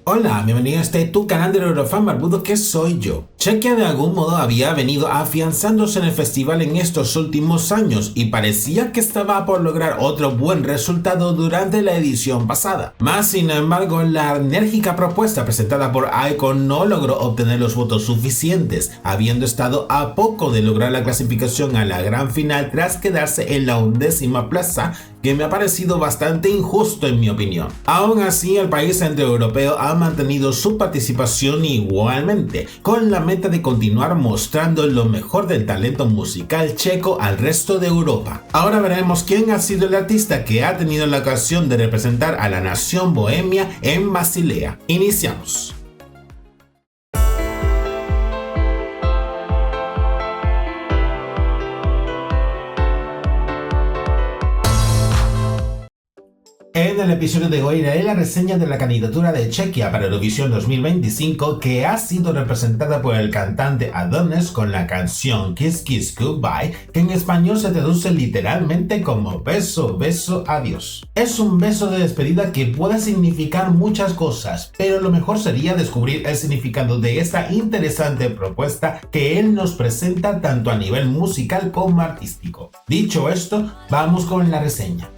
Hola, bienvenido a tu canal del Eurofan barbudo que soy yo. Chequia de algún modo había venido afianzándose en el festival en estos últimos años y parecía que estaba por lograr otro buen resultado durante la edición pasada. Más sin embargo, la enérgica propuesta presentada por iKON no logró obtener los votos suficientes, habiendo estado a poco de lograr la clasificación a la gran final tras quedarse en la 11ª plaza, que me ha parecido bastante injusto en mi opinión. Aún así, el país centroeuropeo ha mantenido su participación igualmente, con la meta de continuar mostrando lo mejor del talento musical checo al resto de Europa. Ahora veremos quién ha sido el artista que ha tenido la ocasión de representar a la nación bohemia en Basilea. Iniciamos. En el episodio de hoy haré la reseña de la candidatura de Chequia para Eurovisión 2025, que ha sido representada por el cantante Adonis con la canción Kiss Kiss Goodbye, que en español se traduce literalmente como beso, beso, adiós. Es un beso de despedida que puede significar muchas cosas, pero lo mejor sería descubrir el significado de esta interesante propuesta que él nos presenta tanto a nivel musical como artístico. Dicho esto, vamos con la reseña.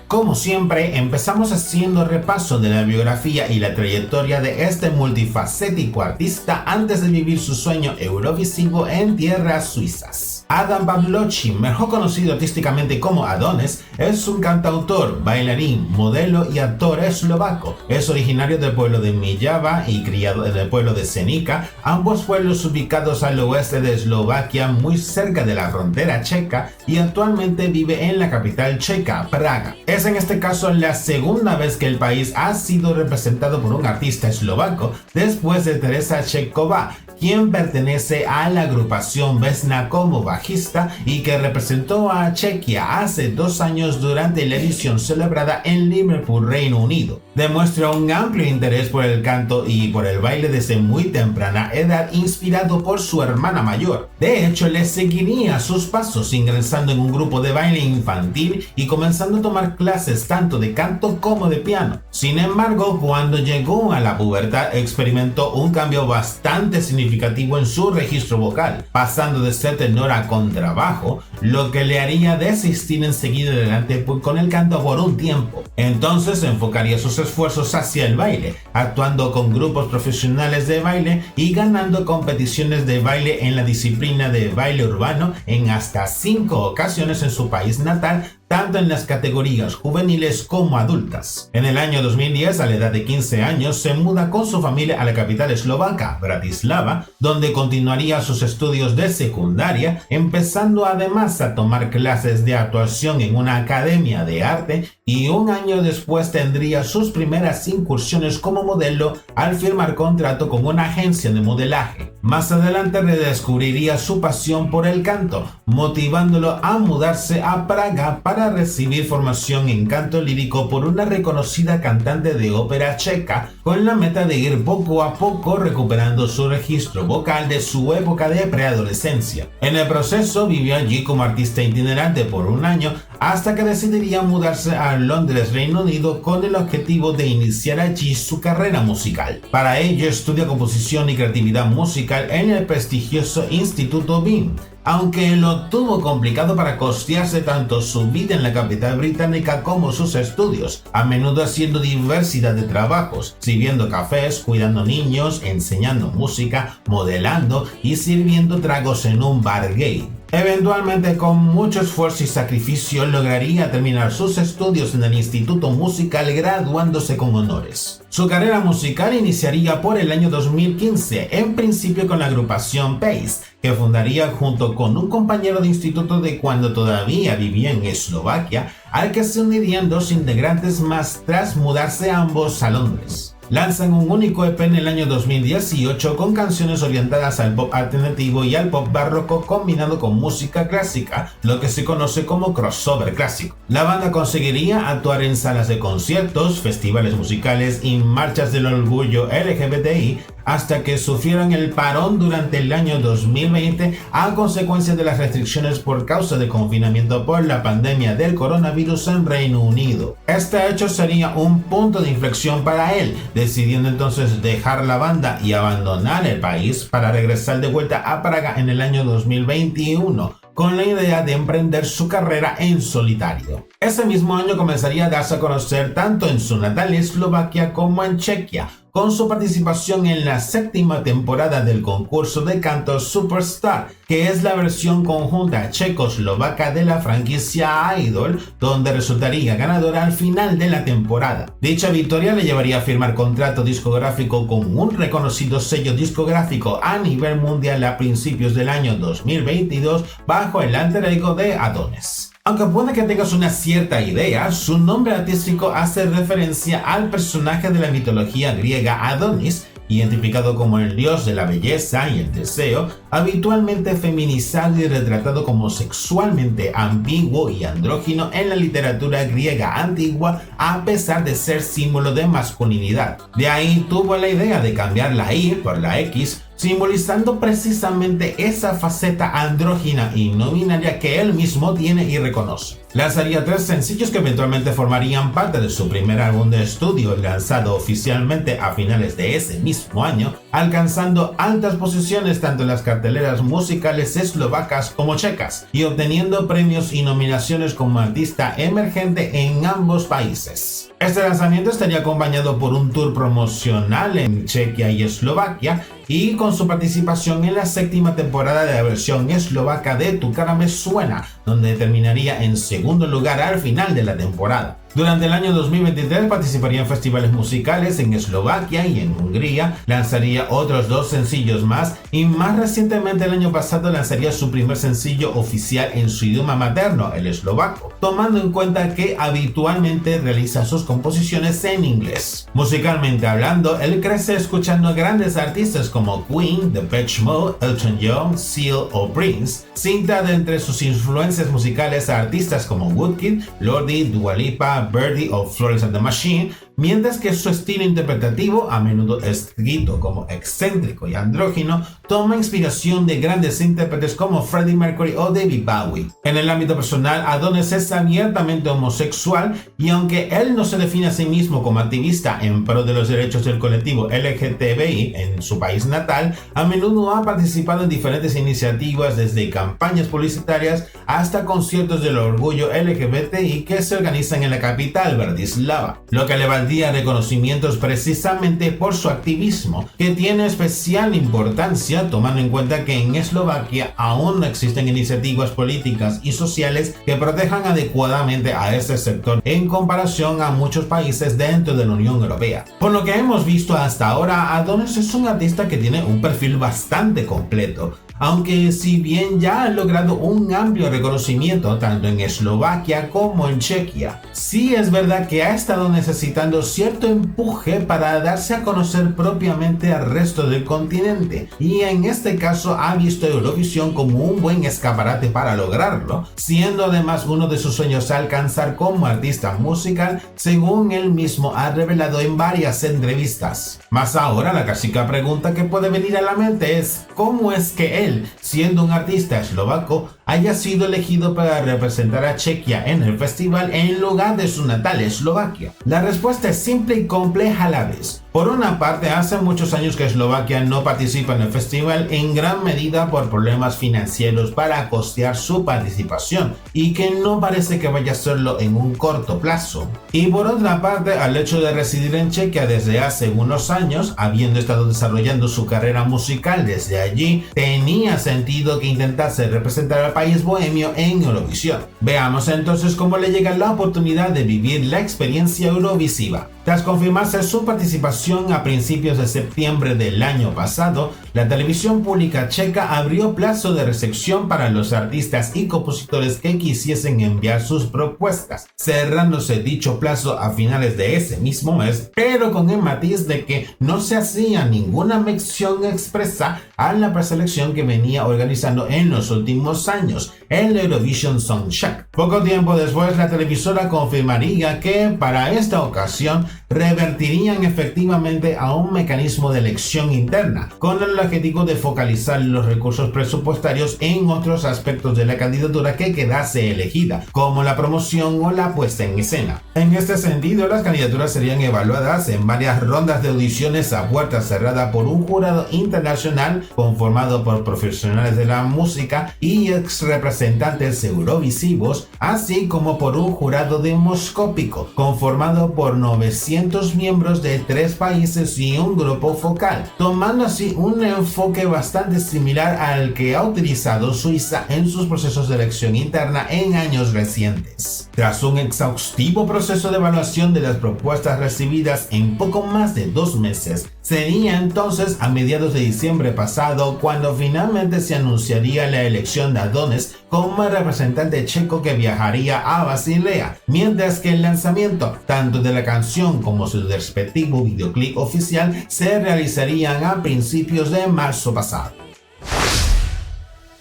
Como siempre, empezamos haciendo repaso de la biografía y la trayectoria de este multifacético artista antes de vivir su sueño eurovisivo en tierras suizas. Adam Pawlowski, mejor conocido artísticamente como Adonis, es un cantautor, bailarín, modelo y actor eslovaco. Es originario del pueblo de Milava y criado en el pueblo de Zenica, ambos pueblos ubicados al oeste de Eslovaquia, muy cerca de la frontera checa, y actualmente vive en la capital checa, Praga. Es en este caso la segunda vez que el país ha sido representado por un artista eslovaco después de Teresa Čecková, quien pertenece a la agrupación Vesna como bajista y que representó a Chequia hace 2 años durante la edición celebrada en Liverpool, Reino Unido. Demuestra un amplio interés por el canto y por el baile desde muy temprana edad, inspirado por su hermana mayor. De hecho, le seguiría sus pasos ingresando en un grupo de baile infantil y comenzando a tomar clases tanto de canto como de piano. Sin embargo, cuando llegó a la pubertad experimentó un cambio bastante significativo en su registro vocal, pasando de ser tenor a contrabajo, lo que le haría desistir enseguida adelante con el canto por un tiempo. Entonces enfocaría sus esfuerzos hacia el baile, actuando con grupos profesionales de baile y ganando competiciones de baile en la disciplina de baile urbano en hasta 5 ocasiones en su país natal, tanto en las categorías juveniles como adultas. En el año 2010, a la edad de 15 años, se muda con su familia a la capital eslovaca, Bratislava, donde continuaría sus estudios de secundaria, empezando además a tomar clases de actuación en una academia de arte, y un año después tendría sus primeras incursiones como modelo al firmar contrato con una agencia de modelaje. Más adelante redescubriría su pasión por el canto, motivándolo a mudarse a Praga para recibir formación en canto lírico por una reconocida cantante de ópera checa, con la meta de ir poco a poco recuperando su registro vocal de su época de preadolescencia. En el proceso vivió allí como artista itinerante por un año, hasta que decidiría mudarse a Londres, Reino Unido, con el objetivo de iniciar allí su carrera musical. Para ello estudia composición y creatividad musical en el prestigioso Instituto BIM, aunque lo tuvo complicado para costearse tanto su vida en la capital británica como sus estudios, a menudo haciendo diversidad de trabajos, sirviendo cafés, cuidando niños, enseñando música, modelando y sirviendo tragos en un bar gay. Eventualmente, con mucho esfuerzo y sacrificio, lograría terminar sus estudios en el Instituto Musical, graduándose con honores. Su carrera musical iniciaría por el año 2015, en principio con la agrupación Pace, que fundaría junto con un compañero de instituto de cuando todavía vivía en Eslovaquia, al que se unirían 2 integrantes más tras mudarse ambos a Londres. Lanzan un único EP en el año 2018 con canciones orientadas al pop alternativo y al pop barroco combinado con música clásica, lo que se conoce como crossover clásico. La banda conseguiría actuar en salas de conciertos, festivales musicales y marchas del orgullo LGBTI, hasta que sufrieron el parón durante el año 2020 a consecuencia de las restricciones por causa de confinamiento por la pandemia del coronavirus en Reino Unido. Este hecho sería un punto de inflexión para él, decidiendo entonces dejar la banda y abandonar el país para regresar de vuelta a Praga en el año 2021. Con la idea de emprender su carrera en solitario. Ese mismo año comenzaría a darse a conocer tanto en su natal Eslovaquia como en Chequia, con su participación en la 7ª temporada del concurso de canto Superstar, que es la versión conjunta checoslovaca de la franquicia Idol, donde resultaría ganadora al final de la temporada. Dicha victoria le llevaría a firmar contrato discográfico con un reconocido sello discográfico a nivel mundial a principios del año 2022 bajo el alter ego de Adonis. Aunque puede que tengas una cierta idea, su nombre artístico hace referencia al personaje de la mitología griega Adonis, identificado como el dios de la belleza y el deseo, habitualmente feminizado y retratado como sexualmente ambiguo y andrógino en la literatura griega antigua, a pesar de ser símbolo de masculinidad. De ahí tuvo la idea de cambiar la I por la X, simbolizando precisamente esa faceta andrógina y no binaria que él mismo tiene y reconoce. Lanzaría 3 sencillos que eventualmente formarían parte de su primer álbum de estudio, lanzado oficialmente a finales de ese mismo año, alcanzando altas posiciones tanto en las carteleras musicales eslovacas como checas, y obteniendo premios y nominaciones como artista emergente en ambos países. Este lanzamiento estaría acompañado por un tour promocional en Chequia y Eslovaquia, y con su participación en la 7ª temporada de la versión eslovaca de Tu cara me suena, donde terminaría en segundo lugar al final de la temporada. Durante el año 2023 participaría en festivales musicales en Eslovaquia y en Hungría, lanzaría otros 2 sencillos más y más recientemente el año pasado lanzaría su primer sencillo oficial en su idioma materno, el eslovaco, tomando en cuenta que habitualmente realiza sus composiciones en inglés. Musicalmente hablando, él crece escuchando a grandes artistas como Queen, Depeche Mode, Elton John, Seal o Prince, cinta de entre sus influencias musicales a artistas como Woodkid, Lordi, Dua Lipa, Birdie o Florence and the Machine, mientras que su estilo interpretativo, a menudo escrito como excéntrico y andrógino, toma inspiración de grandes intérpretes como Freddie Mercury o David Bowie. En el ámbito personal, Adonis es abiertamente homosexual y aunque él no se define a sí mismo como activista en pro de los derechos del colectivo LGTBI en su país natal, a menudo ha participado en diferentes iniciativas desde campañas publicitarias hasta conciertos del orgullo LGBTI que se organizan en la capital, Bratislava, lo que le valdría reconocimientos precisamente por su activismo, que tiene especial importancia tomando en cuenta que en Eslovaquia aún no existen iniciativas políticas y sociales que protejan adecuadamente a este sector en comparación a muchos países dentro de la Unión Europea. Por lo que hemos visto hasta ahora, Adonis es un artista que tiene un perfil bastante completo, aunque si bien ya ha logrado un amplio reconocimiento tanto en Eslovaquia como en Chequia, sí es verdad que ha estado necesitando cierto empuje para darse a conocer propiamente al resto del continente, y en este caso ha visto Eurovisión como un buen escaparate para lograrlo, siendo además uno de sus sueños alcanzar como artista musical, según él mismo ha revelado en varias entrevistas. Más ahora, la clásica pregunta que puede venir a la mente es ¿cómo es que él, siendo un artista eslovaco, haya sido elegido para representar a Chequia en el festival en lugar de su natal Eslovaquia? La respuesta es simple y compleja a la vez. Por una parte, hace muchos años que Eslovaquia no participa en el festival en gran medida por problemas financieros para costear su participación y que no parece que vaya a hacerlo en un corto plazo. Y por otra parte, al hecho de residir en Chequia desde hace unos años, habiendo estado desarrollando su carrera musical desde allí, tenía sentido que intentase representar al país bohemio en Eurovisión. Veamos entonces cómo le llega la oportunidad de vivir la experiencia eurovisiva. Tras confirmarse su participación a principios de septiembre del año pasado, la televisión pública checa abrió plazo de recepción para los artistas y compositores que quisiesen enviar sus propuestas, cerrándose dicho plazo a finales de ese mismo mes, pero con el matiz de que no se hacía ninguna mención expresa a la preselección que venía organizando en los últimos años, el Eurovision Song Check. Poco tiempo después, la televisora confirmaría que para esta ocasión revertirían efectivamente efectivamente a un mecanismo de elección interna, con el objetivo de focalizar los recursos presupuestarios en otros aspectos de la candidatura que quedase elegida, como la promoción o la puesta en escena. En este sentido, las candidaturas serían evaluadas en varias rondas de audiciones a puerta cerrada por un jurado internacional conformado por profesionales de la música y ex representantes eurovisivos, así como por un jurado demoscópico conformado por 900 miembros de 3 países y un grupo focal, tomando así un enfoque bastante similar al que ha utilizado Suiza en sus procesos de elección interna en años recientes. Tras un exhaustivo proceso de evaluación de las propuestas recibidas en poco más de 2 meses, sería entonces a mediados de diciembre pasado cuando finalmente se anunciaría la elección de Adonis como el representante checo que viajaría a Basilea, mientras que el lanzamiento tanto de la canción como su respectivo videoclip oficial se realizarían a principios de marzo pasado.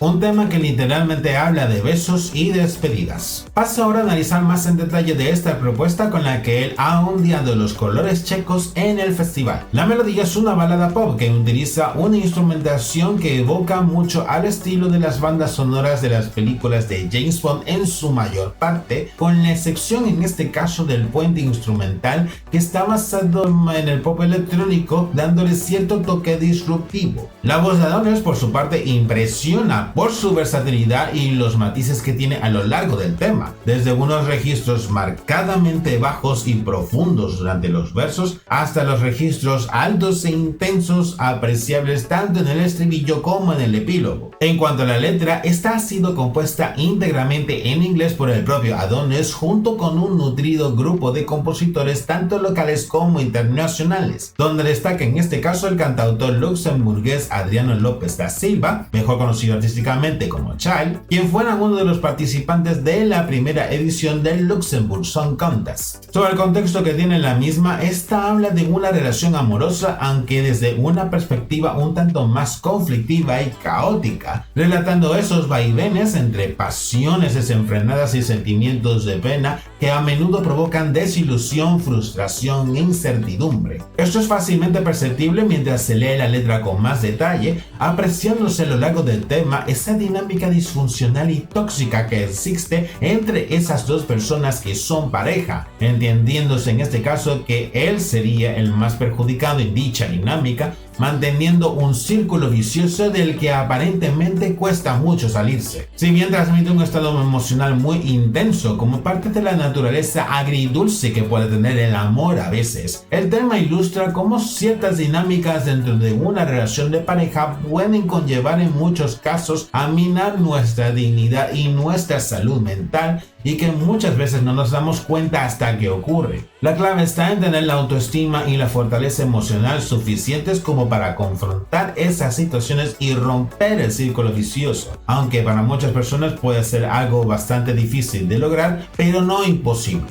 Un tema que literalmente habla de besos y despedidas. Pasa ahora a analizar más en detalle de esta propuesta con la que él ha ondeado los colores checos en el festival. La melodía es una balada pop que utiliza una instrumentación que evoca mucho al estilo de las bandas sonoras de las películas de James Bond en su mayor parte, con la excepción en este caso del puente instrumental que está basado en el pop electrónico, dándole cierto toque disruptivo. La voz de Adonis por su parte impresiona por su versatilidad y los matices que tiene a lo largo del tema, desde unos registros marcadamente bajos y profundos durante los versos hasta los registros altos e intensos apreciables tanto en el estribillo como en el epílogo. En cuanto a la letra, esta ha sido compuesta íntegramente en inglés por el propio Adonis junto con un nutrido grupo de compositores tanto locales como internacionales, donde destaca en este caso el cantautor luxemburgués Adriano López da Silva, mejor conocido artísticamente como Child, quien fuera uno de los participantes de la primera edición del Luxembourg Song Contest. Sobre el contexto que tiene la misma, esta habla de una relación amorosa, aunque desde una perspectiva un tanto más conflictiva y caótica, relatando esos vaivenes entre pasiones desenfrenadas y sentimientos de pena que a menudo provocan desilusión, frustración e incertidumbre. Esto es fácilmente perceptible mientras se lee la letra con más detalle, apreciándose a lo largo del tema esa dinámica disfuncional y tóxica que existe entre esas dos personas que son pareja, entendiéndose en este caso que él sería el más perjudicado en dicha dinámica, manteniendo un círculo vicioso del que aparentemente cuesta mucho salirse. Si bien transmite un estado emocional muy intenso como parte de la naturaleza agridulce que puede tener el amor a veces, el tema ilustra cómo ciertas dinámicas dentro de una relación de pareja pueden conllevar en muchos casos a minar nuestra dignidad y nuestra salud mental, y que muchas veces no nos damos cuenta hasta que ocurre. La clave está en tener la autoestima y la fortaleza emocional suficientes como para confrontar esas situaciones y romper el círculo vicioso, aunque para muchas personas puede ser algo bastante difícil de lograr, pero no imposible.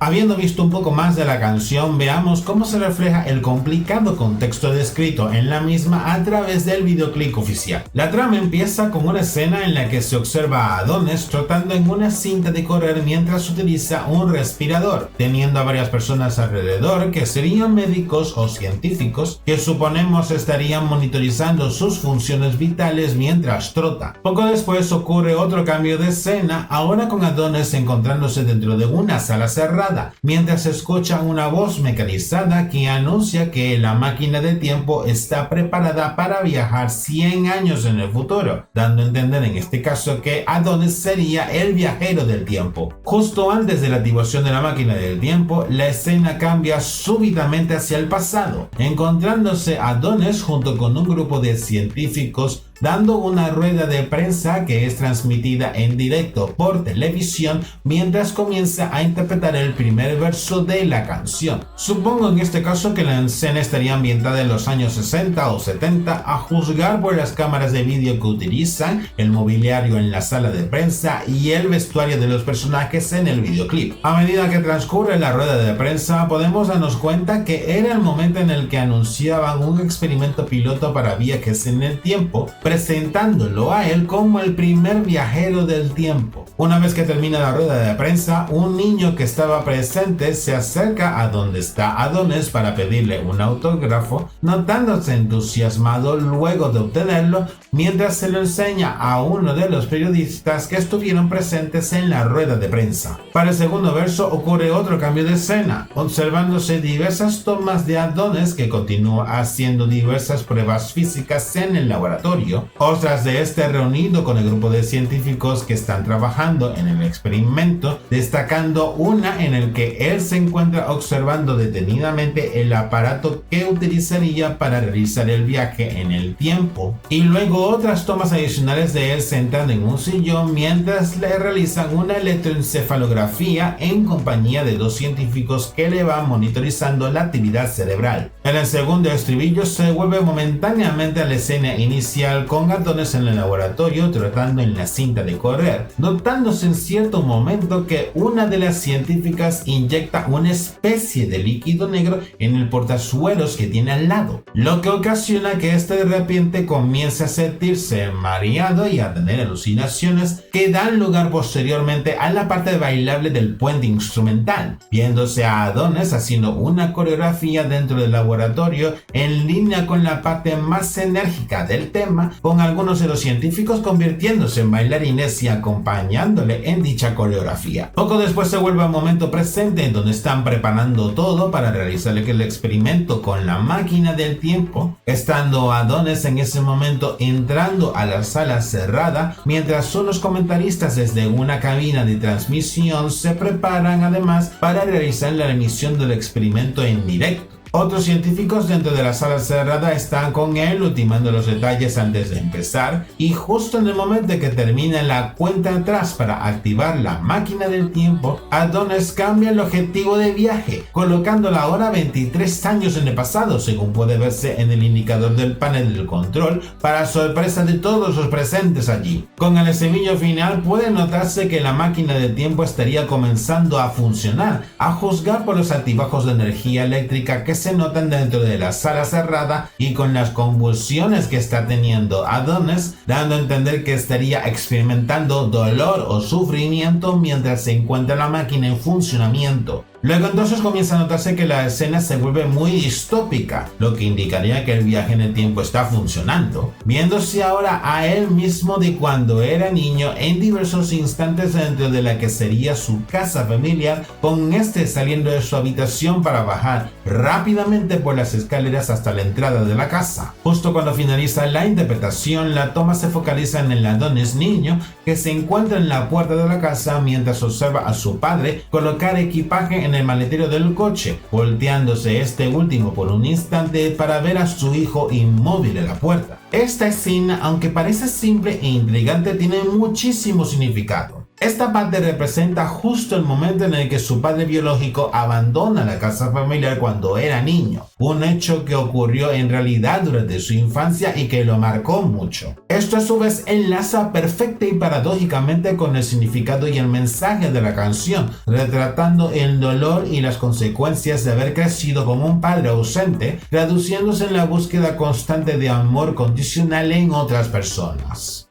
Habiendo visto un poco más de la canción, veamos cómo se refleja el complicado contexto descrito en la misma a través del videoclip oficial. La trama empieza con una escena en la que se observa a Adonis trotando en una cinta de correr mientras utiliza un respirador, teniendo a varias personas alrededor que serían médicos o científicos que suponemos estarían monitorizando sus funciones vitales mientras trota. Poco después ocurre otro cambio de escena, ahora con Adonis encontrándose dentro de una sala cerrada, mientras se escucha una voz mecanizada que anuncia que la máquina del tiempo está preparada para viajar 100 años en el futuro, dando a entender en este caso que Adonis sería el viajero del tiempo. Justo antes de la activación de la máquina del tiempo, la escena cambia súbitamente hacia el pasado, encontrándose Adonis junto con un grupo de científicos dando una rueda de prensa que es transmitida en directo por televisión mientras comienza a interpretar el primer verso de la canción. Supongo en este caso que la escena estaría ambientada en los años 60 o 70 a juzgar por las cámaras de vídeo que utilizan, el mobiliario en la sala de prensa y el vestuario de los personajes en el videoclip. A medida que transcurre la rueda de prensa podemos darnos cuenta que era el momento en el que anunciaban un experimento piloto para viajes en el tiempo, presentándolo a él como el primer viajero del tiempo. Una vez que termina la rueda de prensa, un niño que estaba presente se acerca a donde está Adonis para pedirle un autógrafo, notándose entusiasmado luego de obtenerlo, mientras se lo enseña a uno de los periodistas que estuvieron presentes en la rueda de prensa. Para el segundo verso ocurre otro cambio de escena, observándose diversas tomas de Adonis que continúa haciendo diversas pruebas físicas en el laboratorio, otras de este reunido con el grupo de científicos que están trabajando en el experimento, destacando una en el que él se encuentra observando detenidamente el aparato que utilizaría para realizar el viaje en el tiempo, y luego otras tomas adicionales de él sentado en un sillón mientras le realizan una electroencefalografía en compañía de dos científicos que le van monitorizando la actividad cerebral. En el segundo estribillo se vuelve momentáneamente a la escena inicial con Adonis en el laboratorio tratando en la cinta de correr, notándose en cierto momento que una de las científicas inyecta una especie de líquido negro en el portazuelos que tiene al lado, lo que ocasiona que este de repente comience a sentirse mareado y a tener alucinaciones que dan lugar posteriormente a la parte bailable del puente instrumental, viéndose a Adonis haciendo una coreografía dentro del laboratorio en línea con la parte más enérgica del tema, con algunos de los científicos convirtiéndose en bailarines y acompañándole en dicha coreografía. Poco después se vuelve al momento presente en donde están preparando todo para realizar el experimento con la máquina del tiempo, estando Adonis en ese momento entrando a la sala cerrada, mientras unos comentaristas desde una cabina de transmisión se preparan además para realizar la emisión del experimento en directo. Otros científicos dentro de la sala cerrada están con él ultimando los detalles antes de empezar, y justo en el momento en que termina la cuenta atrás para activar la máquina del tiempo, Adonis cambia el objetivo de viaje, colocando la hora 23 años en el pasado, según puede verse en el indicador del panel del control, para sorpresa de todos los presentes allí. Con el estribillo final puede notarse que la máquina del tiempo estaría comenzando a funcionar, a juzgar por los altibajos de energía eléctrica que se notan dentro de la sala cerrada y con las convulsiones que está teniendo Adonis, dando a entender que estaría experimentando dolor o sufrimiento mientras se encuentra la máquina en funcionamiento. Luego entonces comienza a notarse que la escena se vuelve muy distópica, lo que indicaría que el viaje en el tiempo está funcionando, viéndose ahora a él mismo de cuando era niño en diversos instantes dentro de la que sería su casa familiar, con este saliendo de su habitación para bajar rápidamente por las escaleras hasta la entrada de la casa. Justo cuando finaliza la interpretación, la toma se focaliza en el Adonis niño que se encuentra en la puerta de la casa mientras observa a su padre colocar equipaje en el maletero del coche, volteándose este último por un instante para ver a su hijo inmóvil en la puerta. Esta escena, aunque parece simple e intrigante, tiene muchísimo significado. Esta parte representa justo el momento en el que su padre biológico abandona la casa familiar cuando era niño, un hecho que ocurrió en realidad durante su infancia y que lo marcó mucho. Esto a su vez enlaza perfecta y paradójicamente con el significado y el mensaje de la canción, retratando el dolor y las consecuencias de haber crecido como un padre ausente, traduciéndose en la búsqueda constante de amor condicional en otras personas.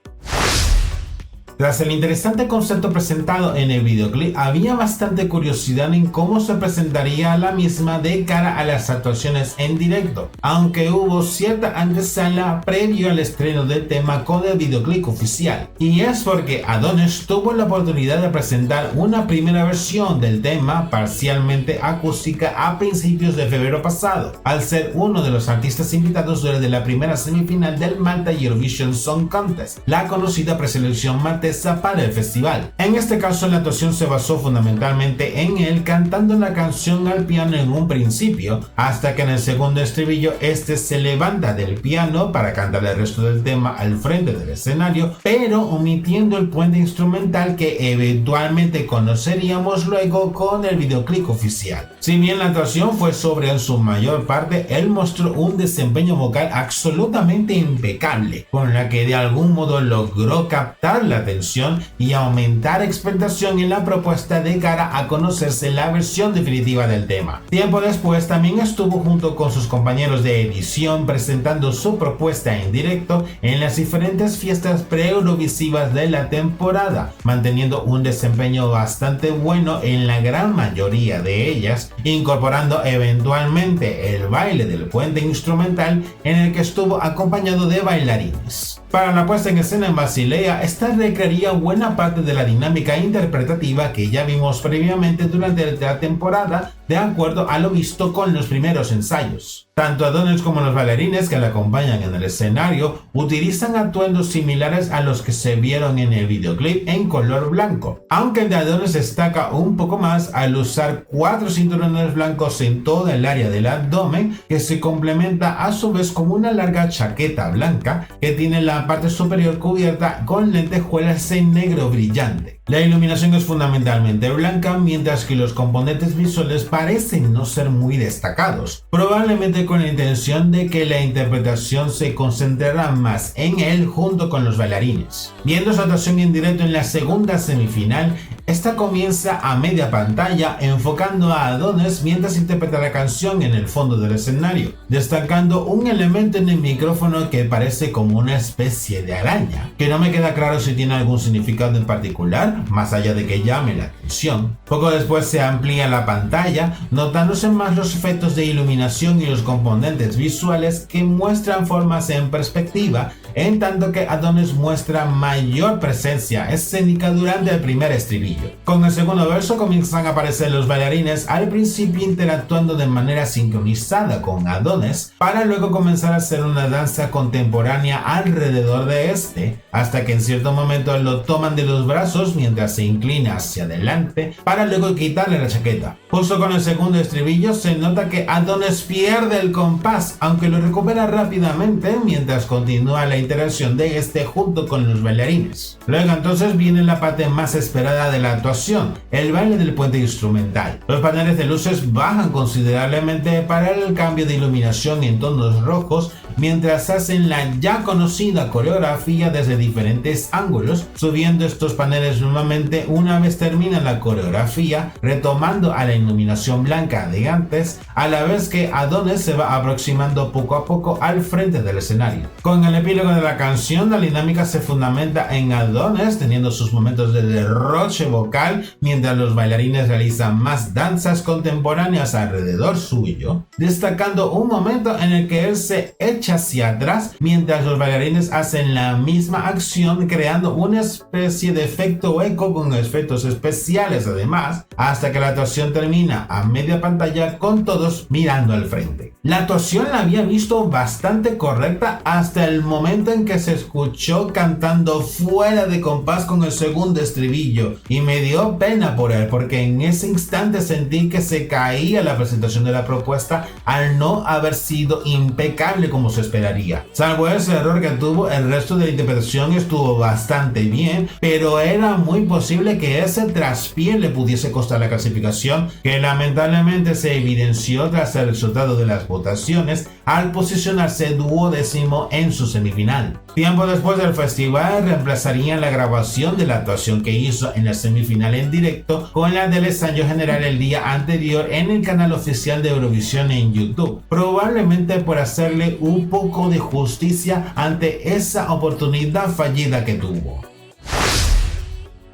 Tras el interesante concepto presentado en el videoclip, había bastante curiosidad en cómo se presentaría la misma de cara a las actuaciones en directo, aunque hubo cierta antesala previo al estreno del tema con el videoclip oficial. Y es porque Adonis tuvo la oportunidad de presentar una primera versión del tema parcialmente acústica a principios de febrero pasado, al ser uno de los artistas invitados durante la primera semifinal del Malta Eurovision Song Contest, la conocida preselección maltesa para el festival. En este caso, la actuación se basó fundamentalmente en él cantando la canción al piano en un principio, hasta que en el segundo estribillo este se levanta del piano para cantar el resto del tema al frente del escenario, pero omitiendo el puente instrumental que eventualmente conoceríamos luego con el videoclip oficial. Si bien la actuación fue sobre en su mayor parte, él mostró un desempeño vocal absolutamente impecable, con la que de algún modo logró captar la atención atención y aumentar expectación en la propuesta de cara a conocerse la versión definitiva del tema. Tiempo después también estuvo junto con sus compañeros de edición presentando su propuesta en directo en las diferentes fiestas pre-eurovisivas de la temporada, manteniendo un desempeño bastante bueno en la gran mayoría de ellas, incorporando eventualmente el baile del puente instrumental en el que estuvo acompañado de bailarines. Para la puesta en escena en Basilea, esta recrearía buena parte de la dinámica interpretativa que ya vimos previamente durante la temporada, de acuerdo a lo visto con los primeros ensayos. Tanto Adonis como los bailarines que la acompañan en el escenario utilizan atuendos similares a los que se vieron en el videoclip en color blanco, aunque el de Adonis destaca un poco más al usar 4 cinturones blancos en toda el área del abdomen, que se complementa a su vez con una larga chaqueta blanca que tiene la parte superior cubierta con lentejuelas en negro brillante. La iluminación es fundamentalmente blanca, mientras que los componentes visuales parecen no ser muy destacados, probablemente con la intención de que la interpretación se concentrará más en él junto con los bailarines. Viendo su actuación en directo en la segunda semifinal, esta comienza a media pantalla enfocando a Adonis mientras interpreta la canción en el fondo del escenario, destacando un elemento en el micrófono que parece como una especie de araña, que no me queda claro si tiene algún significado en particular, más allá de que llame la atención. Poco después se amplía la pantalla, notándose más los efectos de iluminación y los componentes visuales que muestran formas en perspectiva, en tanto que Adonis muestra mayor presencia escénica durante el primer estribillo. Con el segundo verso comienzan a aparecer los bailarines, al principio interactuando de manera sincronizada con Adonis, para luego comenzar a hacer una danza contemporánea alrededor de este, hasta que en cierto momento lo toman de los brazos mientras se inclina hacia adelante, para luego quitarle la chaqueta. Justo con el segundo estribillo se nota que Adonis pierde el compás, aunque lo recupera rápidamente mientras continúa la interacción de este junto con los bailarines. Luego entonces viene la parte más esperada de la actuación, el baile del puente instrumental. Los paneles de luces bajan considerablemente para el cambio de iluminación en tonos rojos, mientras hacen la ya conocida coreografía desde diferentes ángulos, subiendo estos paneles nuevamente una vez termina la coreografía, retomando a la iluminación blanca de antes, a la vez que Adonis se va aproximando poco a poco al frente del escenario. Con el epílogo de la canción, la dinámica se fundamenta en Adonis teniendo sus momentos de derroche vocal, mientras los bailarines realizan más danzas contemporáneas alrededor suyo, destacando un momento en el que él se echa hacia atrás mientras los bailarines hacen la misma acción, creando una especie de efecto eco con efectos especiales además, hasta que la actuación termina a media pantalla con todos mirando al frente. La actuación la había visto bastante correcta hasta el momento en que se escuchó cantando fuera de compás con el segundo estribillo, y me dio pena por él porque en ese instante sentí que se caía la presentación de la propuesta al no haber sido impecable como se esperaría. Salvo ese error que tuvo, el resto de la interpretación estuvo bastante bien, pero era muy posible que ese traspié le pudiese costar la clasificación, que lamentablemente se evidenció tras el resultado de las votaciones al posicionarse 12º en su semifinal. Tiempo después del festival reemplazarían la grabación de la actuación que hizo en la semifinal en directo con la del ensayo general el día anterior en el canal oficial de Eurovisión en YouTube, probablemente por hacerle un poco de justicia ante esa oportunidad fallida que tuvo.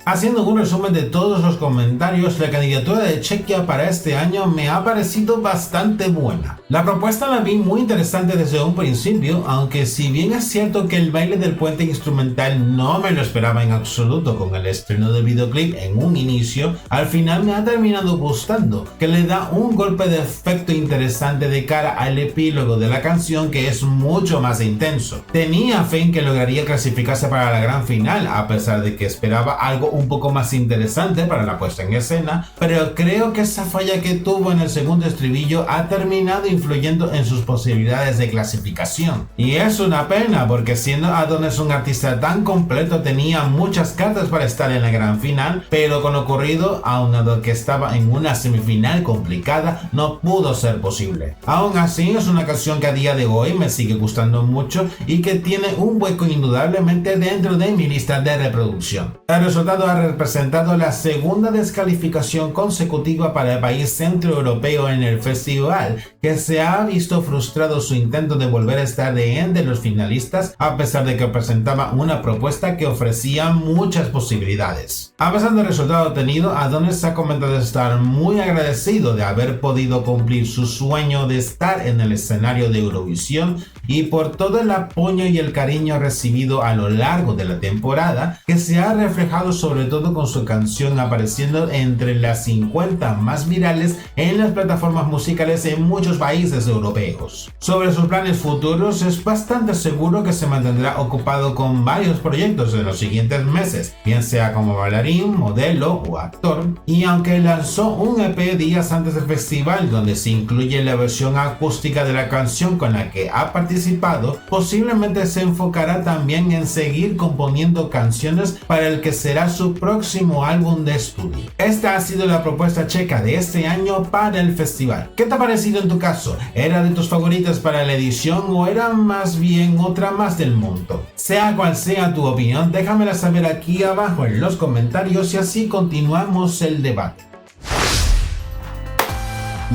Haciendo un resumen de todos los comentarios, la candidatura de Chequia para este año me ha parecido bastante buena. La propuesta la vi muy interesante desde un principio, aunque si bien es cierto que el baile del puente instrumental no me lo esperaba en absoluto con el estreno del videoclip en un inicio, al final me ha terminado gustando, que le da un golpe de efecto interesante de cara al epílogo de la canción, que es mucho más intenso. Tenía fe en que lograría clasificarse para la gran final, a pesar de que esperaba algo un poco más interesante para la puesta en escena, pero creo que esa falla que tuvo en el segundo estribillo ha terminado influyendo en sus posibilidades de clasificación. Y es una pena, porque siendo Adonis un artista tan completo tenía muchas cartas para estar en la gran final, pero con lo ocurrido, aunado que estaba en una semifinal complicada, no pudo ser posible. Aún así, es una canción que a día de hoy me sigue gustando mucho y que tiene un hueco indudablemente dentro de mi lista de reproducción. El resultado ha representado la segunda descalificación consecutiva para el país centroeuropeo en el festival, que se ha visto frustrado su intento de volver a estar entre los finalistas, a pesar de que presentaba una propuesta que ofrecía muchas posibilidades. A pesar del resultado obtenido, Adonis ha comentado estar muy agradecido de haber podido cumplir su sueño de estar en el escenario de Eurovisión y por todo el apoyo y el cariño recibido a lo largo de la temporada, que se ha reflejado sobre todo con su canción apareciendo entre las 50 más virales en las plataformas musicales en muchos países europeos. Sobre sus planes futuros, es bastante seguro que se mantendrá ocupado con varios proyectos en los siguientes meses, bien sea como bailarín, modelo o actor, y aunque lanzó un EP días antes del festival donde se incluye la versión acústica de la canción con la que ha participado, posiblemente se enfocará también en seguir componiendo canciones para el que será su próximo álbum de estudio. Esta ha sido la propuesta checa de este año para el festival. ¿Qué te ha parecido en tu caso? ¿Era de tus favoritas para la edición o era más bien otra más del mundo? Sea cual sea tu opinión, déjamela saber aquí abajo en los comentarios y así continuamos el debate.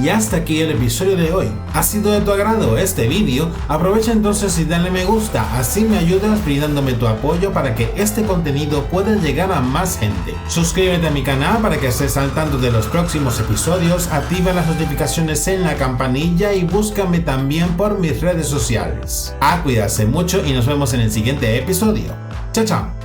Y hasta aquí el episodio de hoy. ¿Ha sido de tu agrado este vídeo? Aprovecha entonces y dale me gusta, así me ayudas brindándome tu apoyo para que este contenido pueda llegar a más gente. Suscríbete a mi canal para que estés al tanto de los próximos episodios, activa las notificaciones en la campanilla y búscame también por mis redes sociales. A cuidarse mucho y nos vemos en el siguiente episodio. Chao, chao.